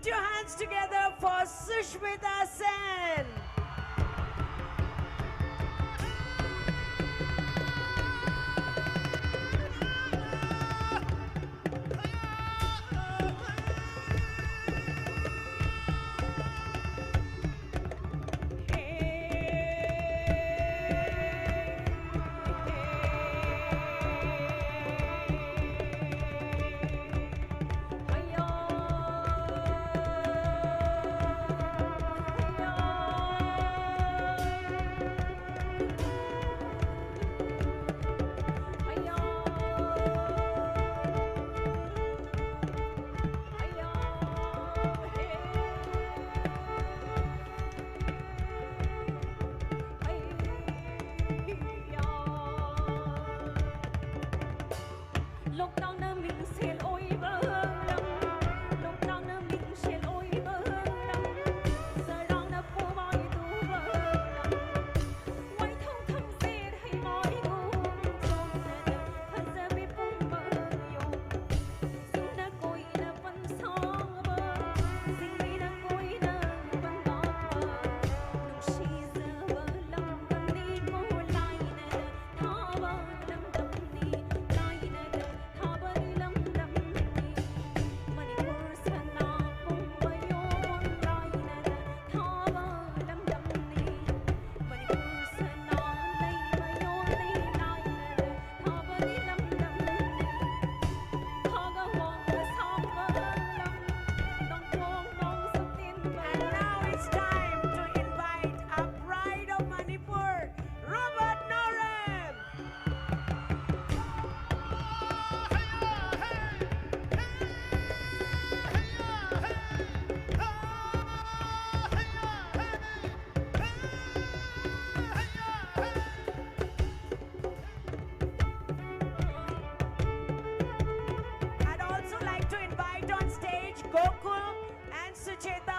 your hands together for Sushmita Sen.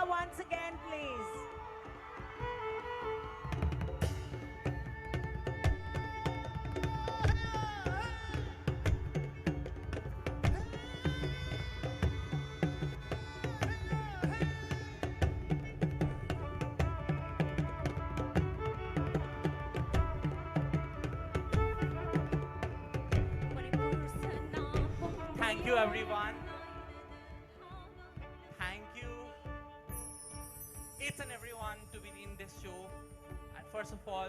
Once again, please. Thank you, everyone. Each and everyone to be in this show. And first of all,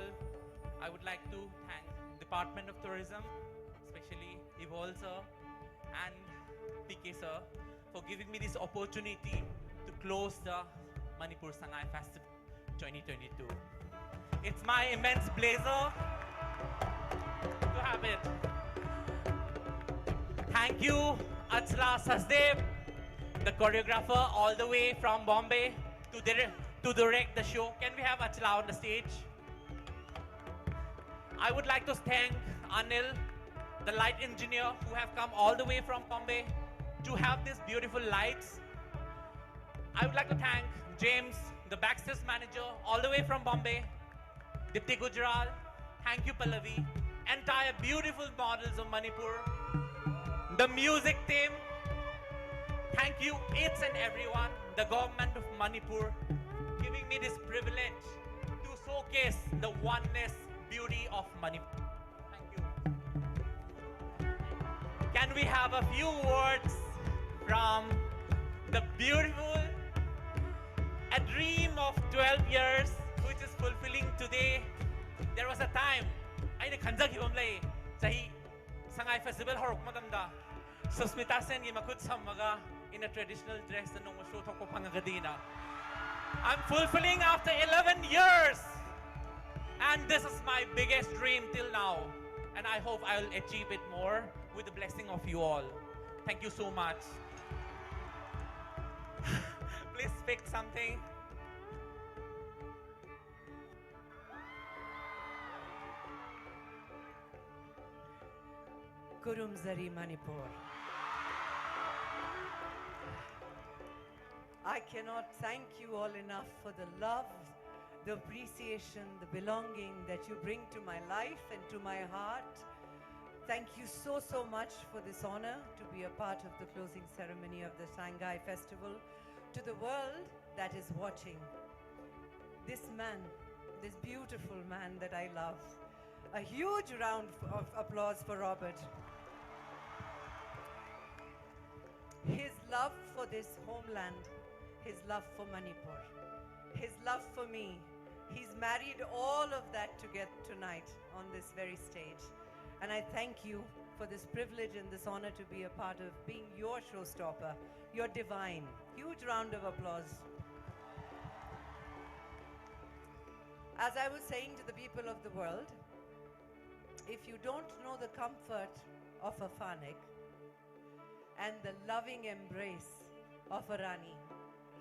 I would like to thank Department of Tourism, especially Evol sir and PK sir, for giving me this opportunity to close the Manipur Sangai Festival 2022. It's my immense pleasure to have it. Thank you, Achla Sasdev, the choreographer all the way from Bombay, to direct the show. Can we have Achla on the stage? I would like to thank Anil, the light engineer who have come all the way from Bombay to have these beautiful lights. I would like to thank James, the backstage manager all the way from Bombay, Dipti Gujral, thank you Pallavi, entire beautiful models of Manipur, the music team, thank you each and everyone, the government of Manipur, giving me this privilege to showcase the oneness, beauty of Manipur. Thank you. Can we have a few words from the beautiful, a dream of 12 years, which is fulfilling today. There was a time, I sahi Sangai Festival horok madamda. Sushmita Sen gi makut samaga in a traditional dress na nung show ko pangagadina. I'm fulfilling after 11 years. And this is my biggest dream till now. And I hope I'll achieve it more with the blessing of you all. Thank you so much. Please pick something. Kurumzari, Manipur. I cannot thank you all enough for the love, the appreciation, the belonging that you bring to my life and to my heart. Thank you so, so much for this honor to be a part of the closing ceremony of the Sangai Festival. To the world that is watching, this man, this beautiful man that I love, a huge round of applause for Robert. His love for this homeland, his love for Manipur, his love for me, he's married all of that together tonight on this very stage. And I thank you for this privilege and this honor to be a part of being your showstopper. You're divine. Huge round of applause. As I was saying to the people of the world, if you don't know the comfort of a Fanik and the loving embrace of a Rani,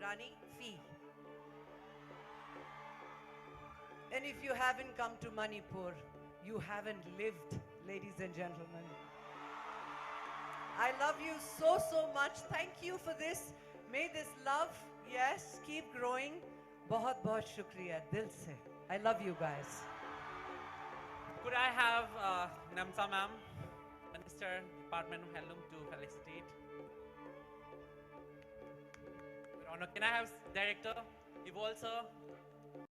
Rani Fee, and if you haven't come to Manipur, you haven't lived, ladies and gentlemen. I love you so, so much. Thank you for this. May this love, yes, keep growing. Bahut bahut shukriya, dil se. I love you guys. Could I have Namsa ma'am, Minister, Department of Handloom, to felicitate? Your Honor, can I have Director Evolve sir?